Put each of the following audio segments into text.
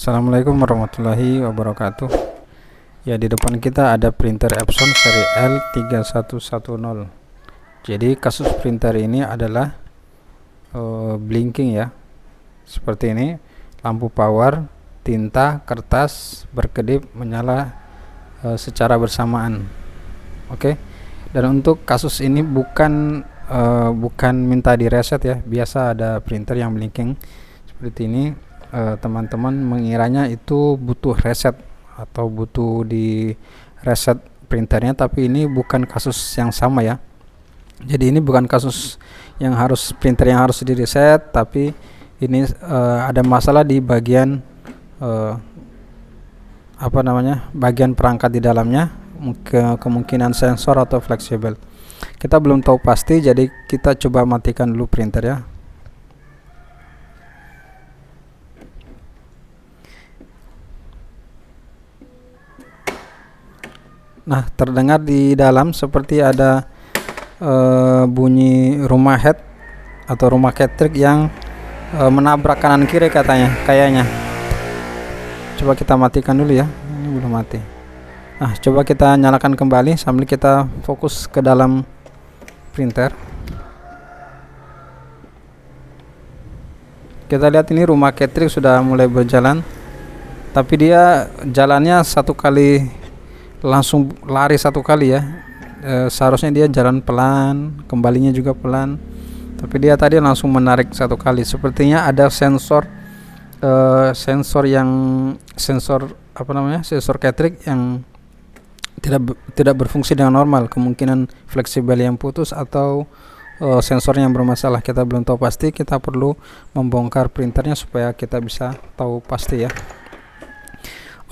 Assalamualaikum warahmatullahi wabarakatuh. Ya, di depan kita ada printer Epson seri L3110. Jadi kasus printer ini adalah blinking ya. Seperti ini, lampu power, tinta, kertas berkedip menyala secara bersamaan. Oke. Dan untuk kasus ini bukan minta di reset ya. Biasa ada printer yang blinking seperti ini. Teman-teman mengiranya itu butuh reset atau butuh di reset printernya, tapi ini bukan kasus yang sama ya. Jadi ini bukan kasus yang harus printer yang harus di reset, tapi ini ada masalah di bagian bagian perangkat di dalamnya, kemungkinan sensor atau fleksibel. Kita belum tahu pasti, jadi kita coba matikan dulu printer ya. Nah, terdengar di dalam seperti ada bunyi rumah head atau rumah Catrick yang menabrak kanan kiri kayaknya. Coba kita matikan dulu ya. Ini belum mati. Nah, coba kita nyalakan kembali sambil kita fokus ke dalam printer. Kita lihat ini rumah Catrick sudah mulai berjalan, tapi dia jalannya satu kali langsung lari satu kali ya. Seharusnya dia jalan pelan, kembalinya juga pelan, tapi dia tadi langsung menarik satu kali. Sepertinya ada sensor sensor Catrick yang tidak berfungsi dengan normal. Kemungkinan fleksibel yang putus atau sensornya yang bermasalah. Kita belum tahu pasti. Kita perlu membongkar printernya supaya kita bisa tahu pasti ya.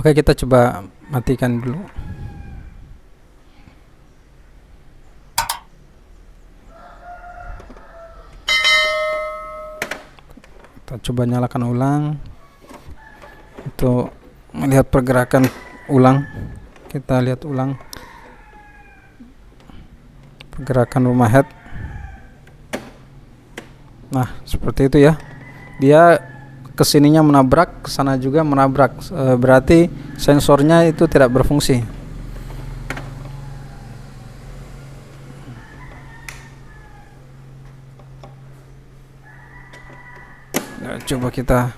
Oke, kita coba matikan dulu. Kita coba nyalakan ulang untuk melihat pergerakan ulang. Kita lihat ulang pergerakan rumah head. Nah, seperti itu ya. Dia kesininya menabrak, kesana juga menabrak. Berarti sensornya itu tidak berfungsi. Nah, coba kita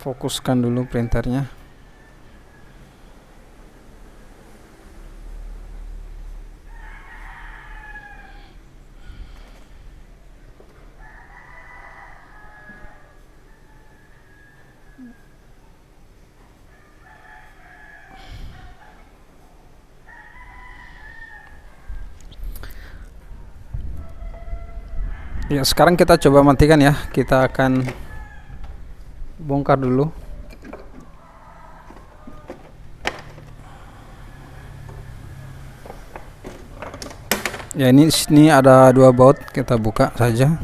fokuskan dulu printernya. Ya, sekarang kita coba matikan ya. Kita akan bongkar dulu. Ya, ini sini ada dua baut, kita buka saja.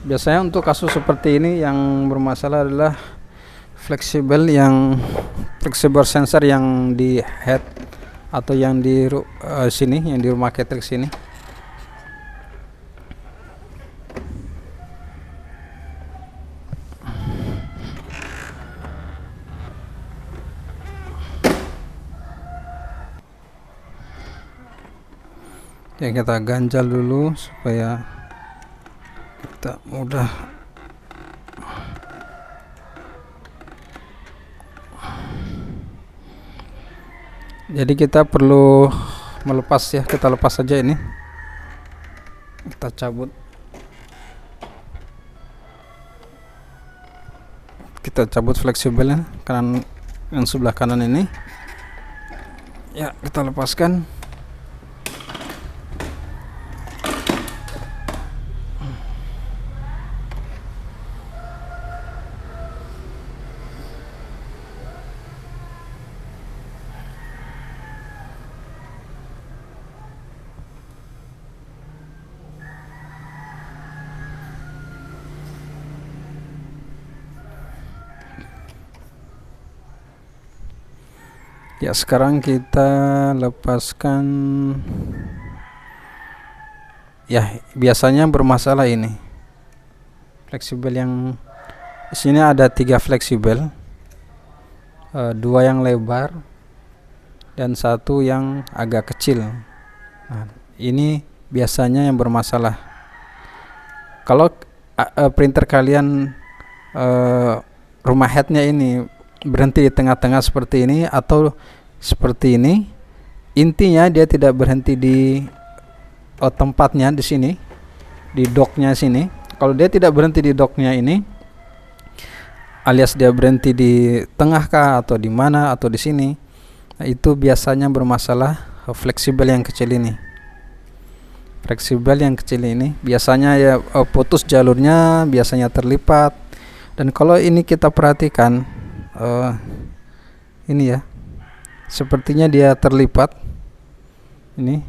Biasanya untuk kasus seperti ini yang bermasalah adalah fleksibel sensor yang di head atau yang di sini, yang di rumah Catrick sini. Ya, kita ganjal dulu supaya kita mudah. Jadi kita perlu melepas ya, kita lepas saja ini. Kita cabut. Kita cabut fleksibelnya kanan, yang sebelah kanan ini. Ya, kita lepaskan. Ya, sekarang kita lepaskan. Ya, biasanya bermasalah ini fleksibel yang di sini ada 3 fleksibel, 2 yang lebar dan 1 yang agak kecil. Nah, ini biasanya yang bermasalah. Kalau printer kalian rumah headnya ini berhenti di tengah-tengah seperti ini atau seperti ini, intinya dia tidak berhenti di tempatnya di sini, di docknya sini. Kalau dia tidak berhenti di docknya ini, alias dia berhenti di tengah kah atau di mana atau di sini, nah, itu biasanya bermasalah fleksibel yang kecil ini. Fleksibel yang kecil ini biasanya ya putus jalurnya, biasanya terlipat. Dan kalau ini kita perhatikan, ini ya, sepertinya dia terlipat. Ini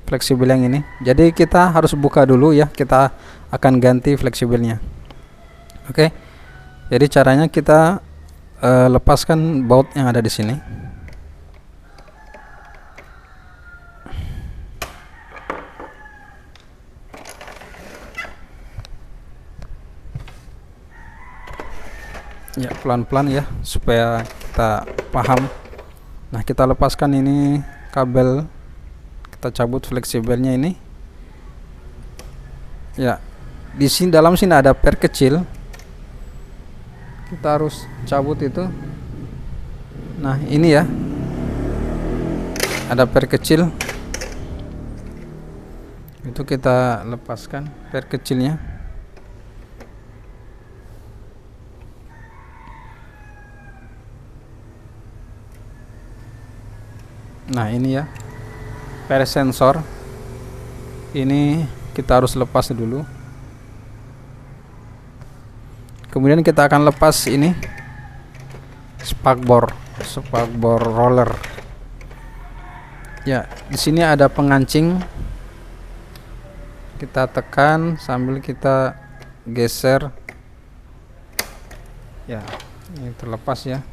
fleksibel yang ini. Jadi kita harus buka dulu ya. Kita akan ganti fleksibelnya. Oke. Jadi caranya kita lepaskan baut yang ada di sini. Ya, pelan-pelan ya supaya kita paham. Nah, kita lepaskan ini kabel, kita cabut fleksibelnya ini. Ya, di sini dalam sini ada per kecil, kita harus cabut itu. Nah, ini ya, ada per kecil, itu kita lepaskan per kecilnya. Nah, ini ya, per sensor ini kita harus lepas dulu. Kemudian kita akan lepas ini spakbor roller. Ya, di sini ada pengancing. Kita tekan sambil kita geser. Ya, ini terlepas ya.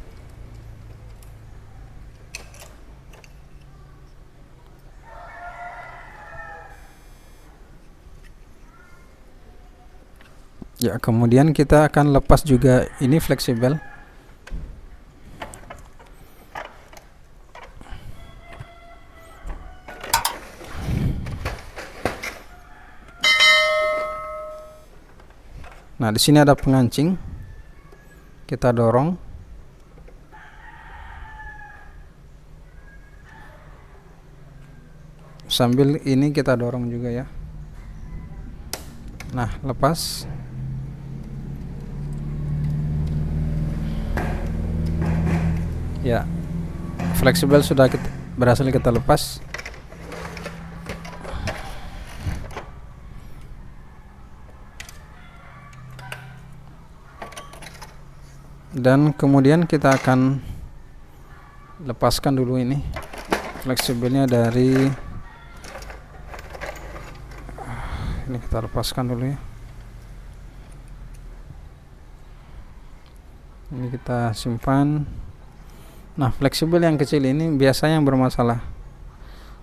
Ya, kemudian kita akan lepas juga ini fleksibel. Nah, di sini ada pengancing. Kita dorong. Sambil ini kita dorong juga ya. Nah, lepas. Ya, fleksibel sudah berhasil kita lepas. Dan kemudian kita akan lepaskan dulu ini fleksibelnya dari ini, kita lepaskan dulu ya. Ini kita simpan. Nah, fleksibel yang kecil ini biasanya yang bermasalah.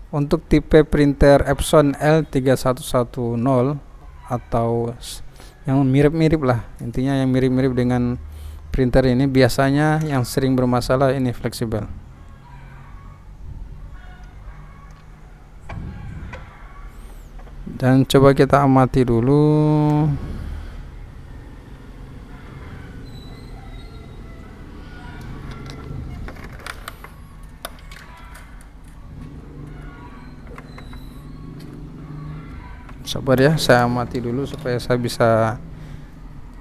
Untuk tipe printer Epson L3110 atau yang mirip-mirip lah, intinya yang mirip-mirip dengan printer ini, biasanya yang sering bermasalah ini fleksibel. Dan coba kita amati dulu. Sabar ya, saya amati dulu supaya saya bisa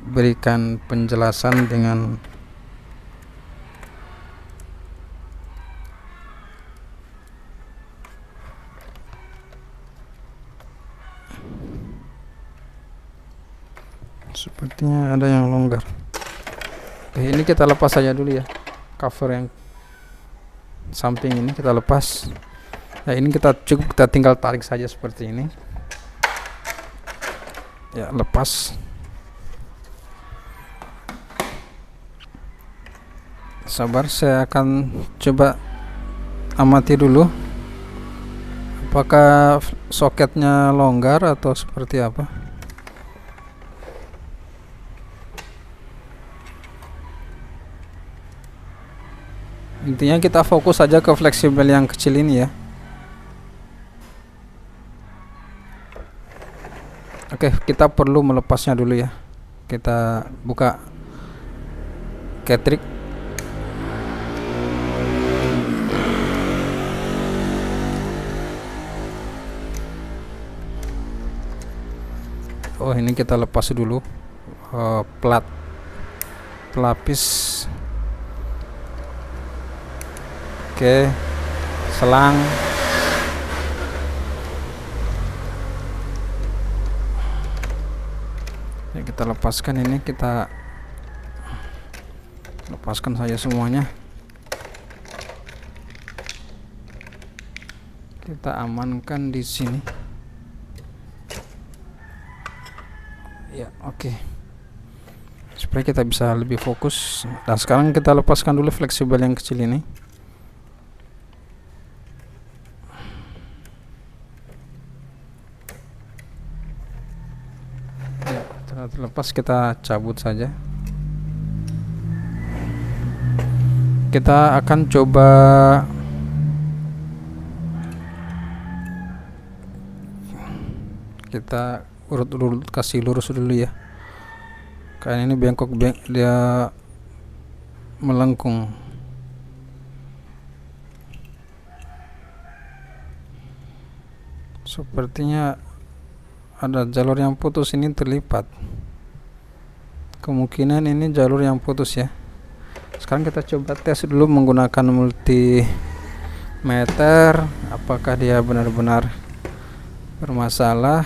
berikan penjelasan dengan sepertinya ada yang longgar. Oke, ini kita lepas saja dulu ya, cover yang samping ini kita lepas. Nah, ini kita tinggal tarik saja seperti ini ya, lepas. Sabar, saya akan coba amati dulu apakah soketnya longgar atau seperti apa. Intinya kita fokus saja ke fleksibel yang kecil ini ya. Oke, kita perlu melepasnya dulu ya. Kita buka Catrick. Oh, ini kita lepas dulu plat pelapis. Oke, selang. Ya, kita lepaskan ini, kita lepaskan saja semuanya. Kita amankan di sini. Ya, oke. Supaya kita bisa lebih fokus. Nah, sekarang kita lepaskan dulu fleksibel yang kecil ini. Ya, setelah terlepas kita cabut saja. Kita akan coba kita urut-urut kasih lurus dulu ya. Kayak ini bengkok, dia melengkung. Sepertinya ada jalur yang putus ini terlipat. Kemungkinan ini jalur yang putus ya. Sekarang kita coba tes dulu menggunakan multimeter, apakah dia benar-benar bermasalah.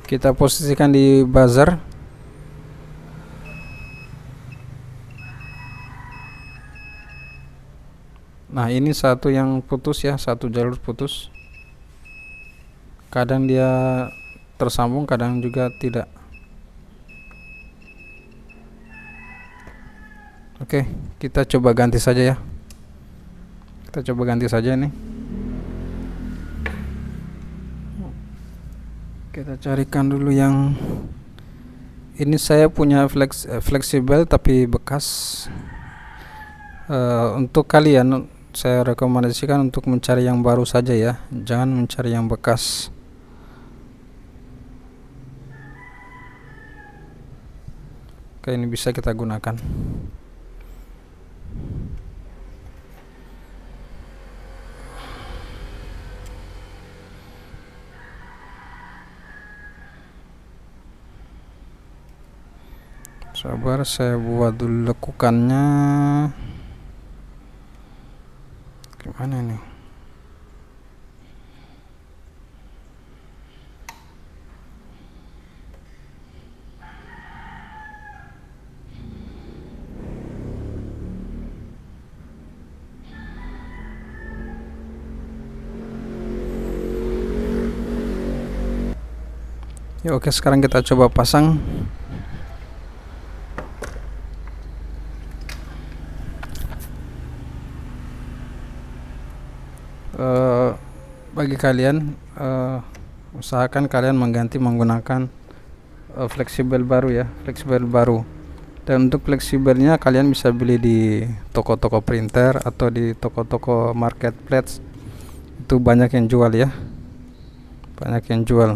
Kita posisikan di buzzer. Nah, ini satu yang putus ya, satu jalur putus. Kadang dia tersambung, kadang juga tidak. Oke, kita coba ganti saja ya. Kita coba ganti saja nih. Kita carikan dulu yang ini. Saya punya fleksibel tapi bekas. Untuk kalian saya rekomendasikan untuk mencari yang baru saja ya, jangan mencari yang bekas. Oke, ini bisa kita gunakan. Sabar, saya buat dulu lekukannya. Gimana nih? Ya, oke, sekarang kita coba pasang. Bagi kalian, usahakan kalian mengganti menggunakan fleksibel baru ya, fleksibel baru. Dan untuk fleksibelnya kalian bisa beli di toko-toko printer atau di toko-toko marketplace. Itu banyak yang jual ya, banyak yang jual.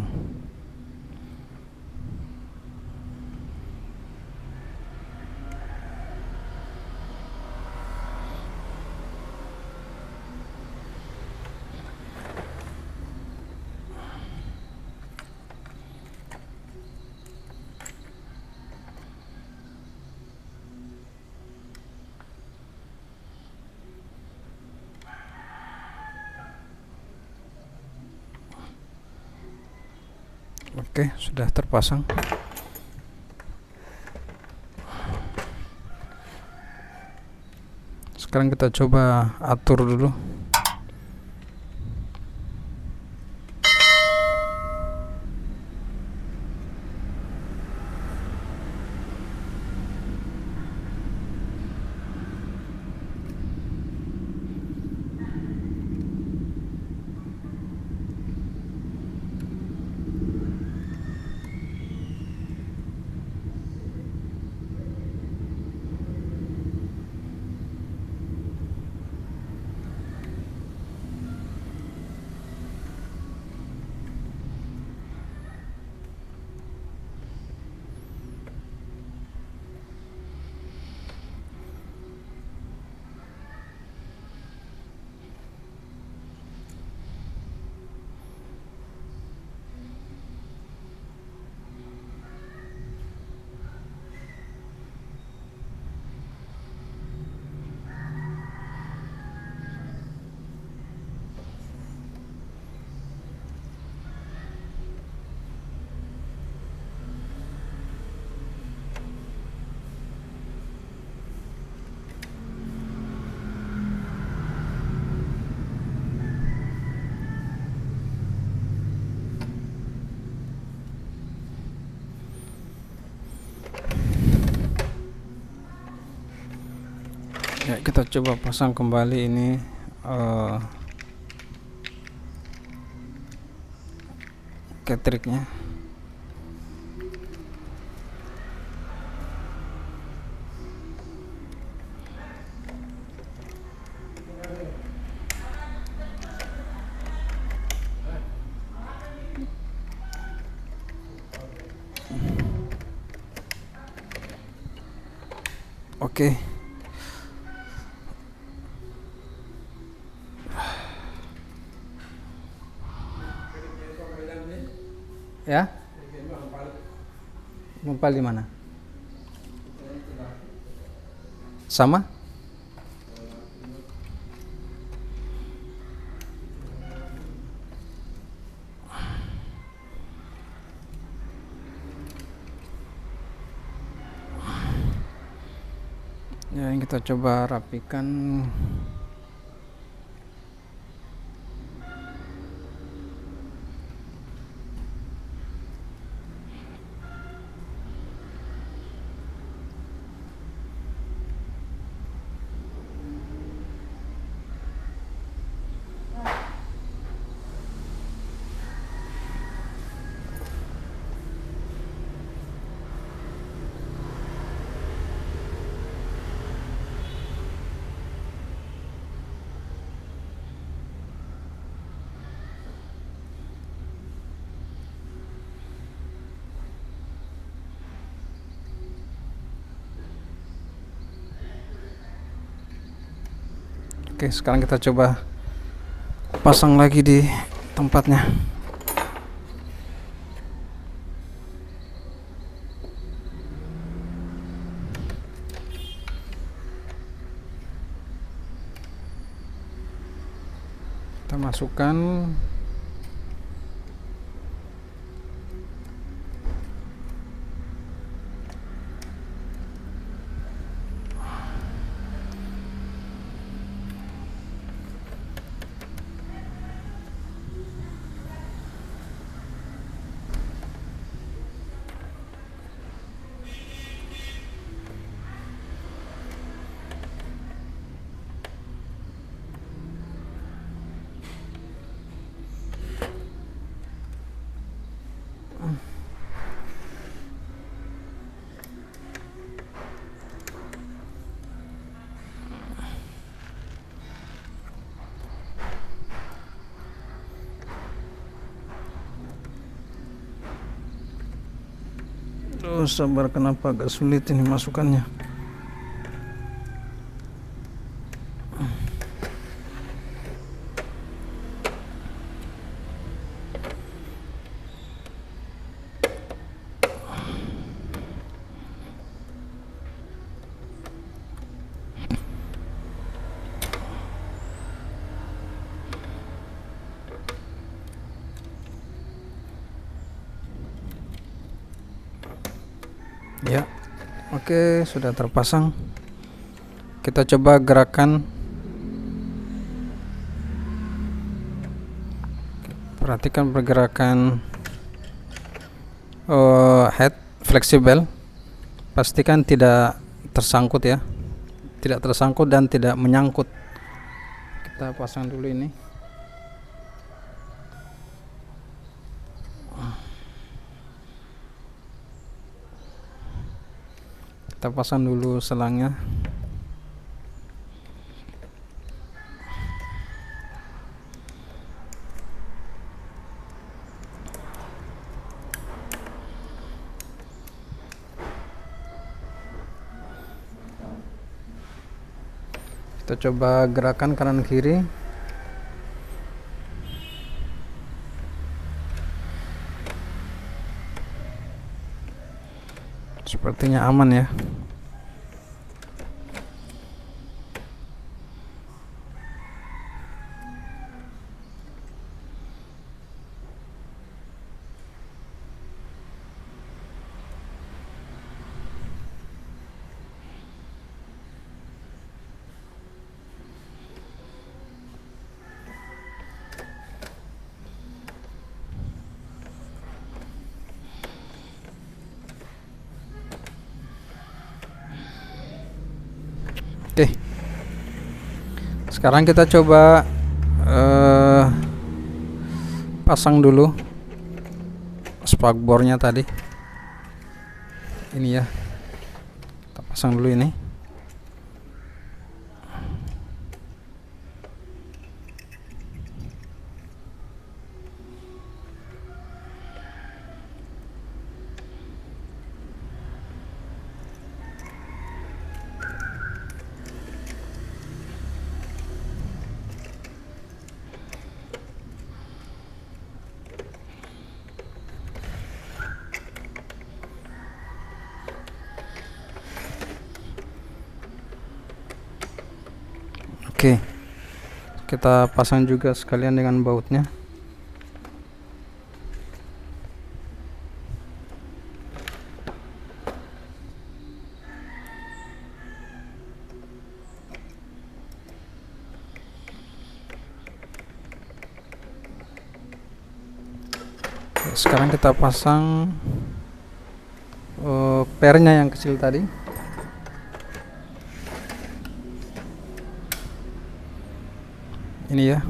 Oke, sudah terpasang. Sekarang kita coba atur dulu. Ya, kita coba pasang kembali ini cartridge-nya. Oke. Ya, ngempal di mana? Sama? Ya, yang kita coba rapikan. Oke, sekarang kita coba pasang lagi di tempatnya. Kita masukkan. Aduh, sabar, kenapa agak sulit ini masukannya. Ya, oke, sudah terpasang. Kita coba gerakan. Perhatikan pergerakan head fleksibel. Pastikan tidak tersangkut ya, tidak tersangkut dan tidak menyangkut. Kita pasang dulu ini. Kita pasang dulu selangnya. Kita coba gerakan kanan kiri. Sepertinya aman ya. Oke. Sekarang kita coba pasang dulu spakbornya tadi. Ini ya. Kita pasang dulu ini. Oke, kita pasang juga sekalian dengan bautnya. Sekarang kita pasang pernya yang kecil tadi. Ini ya,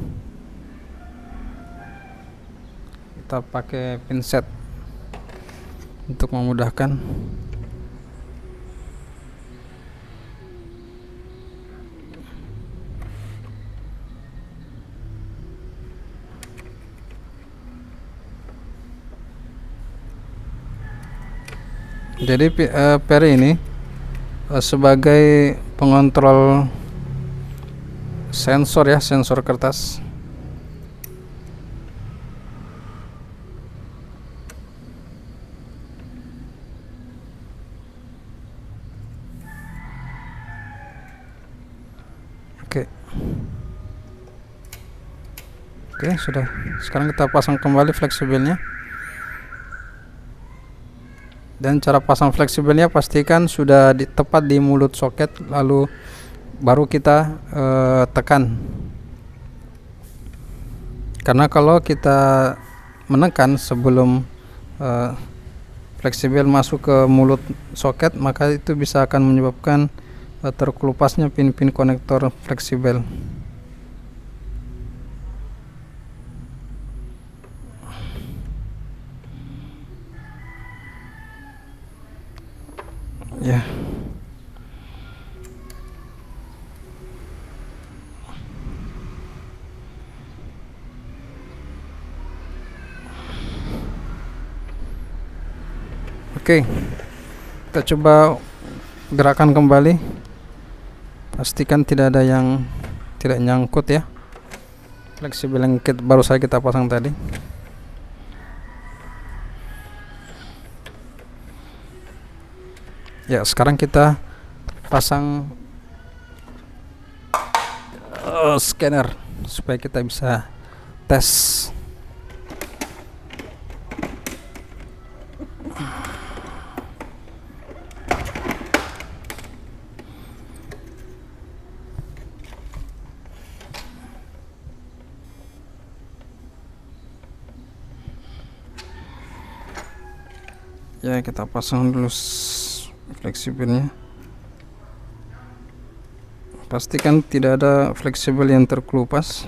kita pakai pinset untuk memudahkan. Jadi per ini sebagai pengontrol sensor ya, sensor kertas. Oke. Oke, sudah. Sekarang kita pasang kembali fleksibelnya. Dan cara pasang fleksibelnya pastikan sudah tepat di mulut soket, lalu baru kita tekan. Karena kalau kita menekan sebelum fleksibel masuk ke mulut soket, maka itu bisa akan menyebabkan terkelupasnya pin-pin konektor fleksibel. Ya. Oke, kita coba gerakan kembali. Pastikan tidak ada yang tidak nyangkut ya. Fleksibel yang baru saja kita pasang tadi. Ya, sekarang kita pasang scanner supaya kita bisa tes. Ya, kita pasang dulu fleksibelnya. Pastikan tidak ada fleksibel yang terkelupas.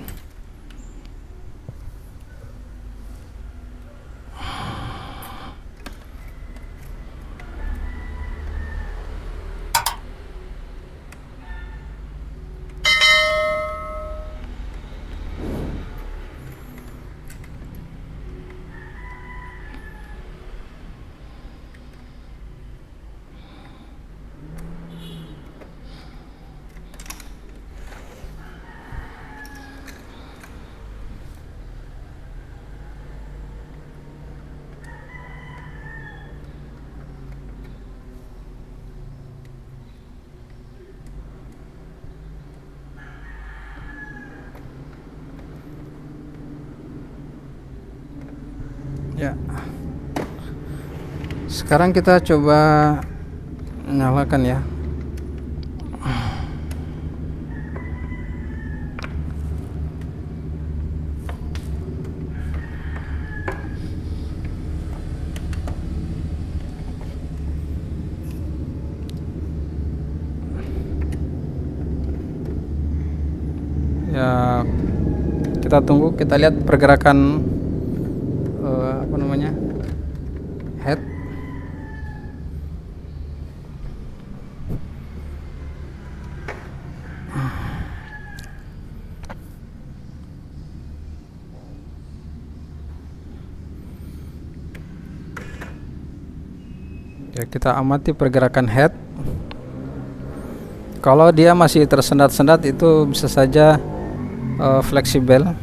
Ya, sekarang kita coba nyalakan ya. Ya, kita tunggu, kita lihat pergerakan head. Ya, kita amati pergerakan head. Kalau dia masih tersendat-sendat, itu bisa saja fleksibel.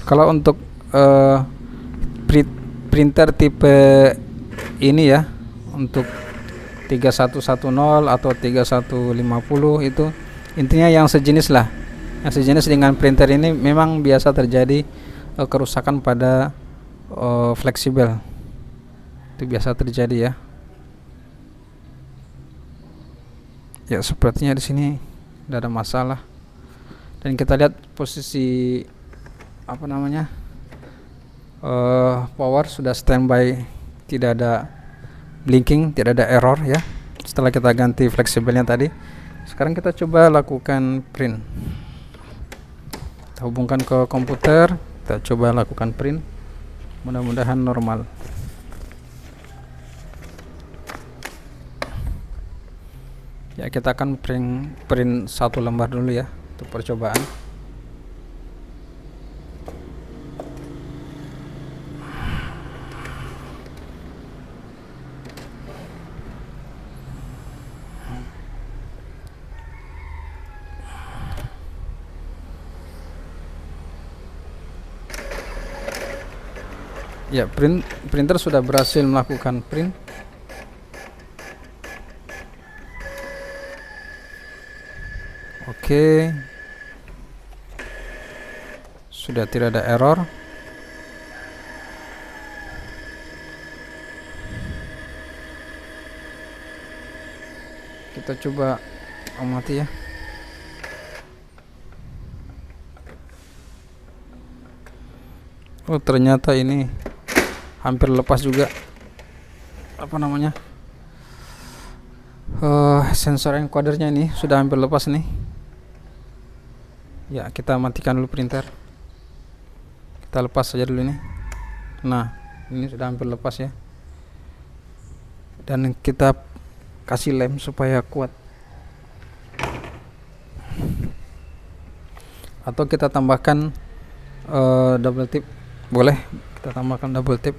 Kalau untuk printer tipe ini ya, untuk 3110 atau 3150, itu intinya yang sejenis lah. Yang sejenis dengan printer ini memang biasa terjadi kerusakan pada fleksibel. Itu biasa terjadi ya. Ya, sepertinya di sini tidak ada masalah. Dan kita lihat posisi power sudah standby, tidak ada blinking, tidak ada error ya. Setelah kita ganti fleksibelnya tadi, sekarang kita coba lakukan print. Kita hubungkan ke komputer, kita coba lakukan print. Mudah-mudahan normal. Ya, kita akan print satu lembar dulu ya untuk percobaan. Ya, printer sudah berhasil melakukan print. Oke. Sudah tidak ada error. Kita coba amati ya. Oh, ternyata ini hampir lepas juga sensor encodernya, ini sudah hampir lepas nih. Ya, kita matikan dulu printer. Kita lepas saja dulu ini. Nah, ini sudah hampir lepas ya. Dan kita kasih lem supaya kuat. Atau kita tambahkan double tip. Boleh kita tambahkan double tip.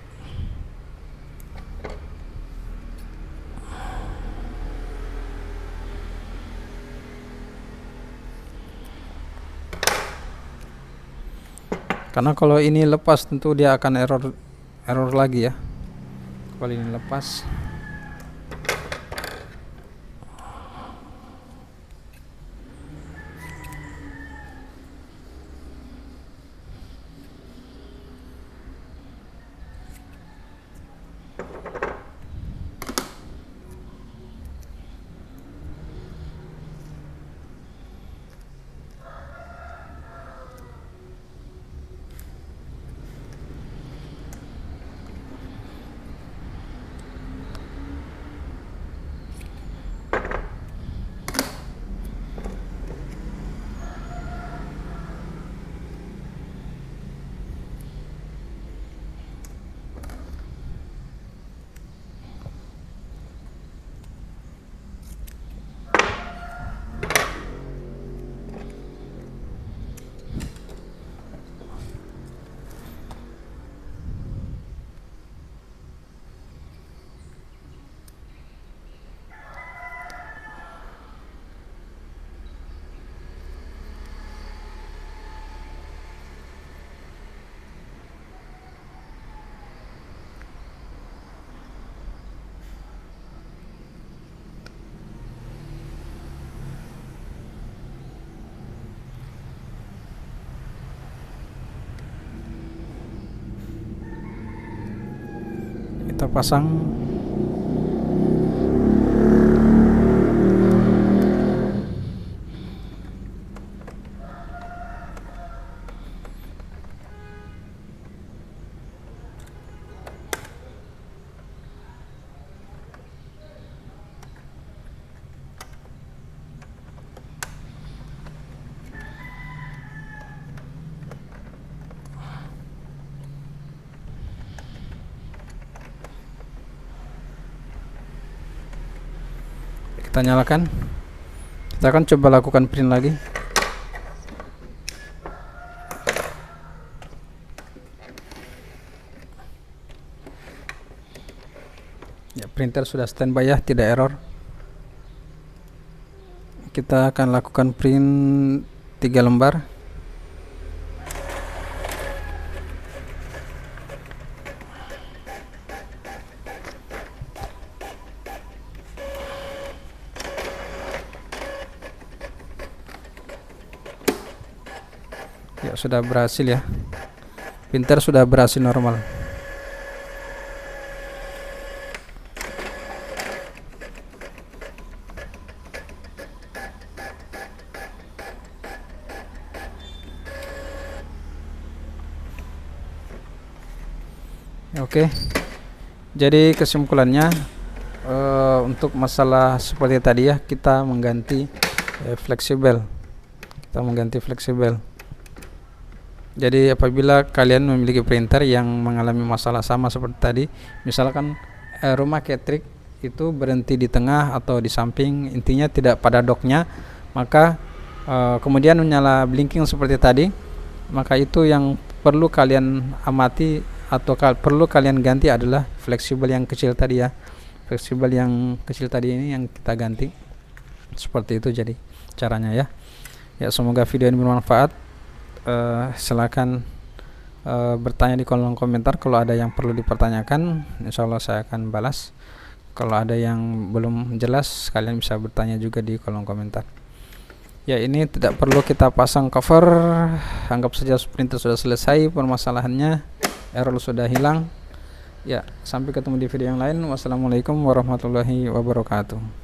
Karena kalau ini lepas tentu dia akan error lagi ya. Kalau ini lepas. kita pasang. Kita nyalakan. Kita akan coba lakukan print lagi. Ya, printer sudah standby ya, tidak error. Kita akan lakukan print 3 lembar. Ya, sudah berhasil ya. Printer sudah berhasil normal. Oke. Jadi kesimpulannya untuk masalah seperti tadi ya, kita mengganti fleksibel. Kita mengganti fleksibel. Jadi apabila kalian memiliki printer yang mengalami masalah sama seperti tadi, misalkan rumah Catrick itu berhenti di tengah atau di samping, intinya tidak pada docknya, maka kemudian menyala blinking seperti tadi, maka itu yang perlu kalian amati atau perlu kalian ganti adalah fleksibel yang kecil tadi ya. Fleksibel yang kecil tadi ini yang kita ganti. Seperti itu jadi caranya ya. Ya, semoga video ini bermanfaat. Silakan bertanya di kolom komentar kalau ada yang perlu dipertanyakan. Insya Allah saya akan balas. Kalau ada yang belum jelas, kalian bisa bertanya juga di kolom komentar. Ya, ini tidak perlu kita pasang cover. Anggap saja printer sudah selesai permasalahannya, error sudah hilang. Ya, sampai ketemu di video yang lain. Wassalamualaikum warahmatullahi wabarakatuh.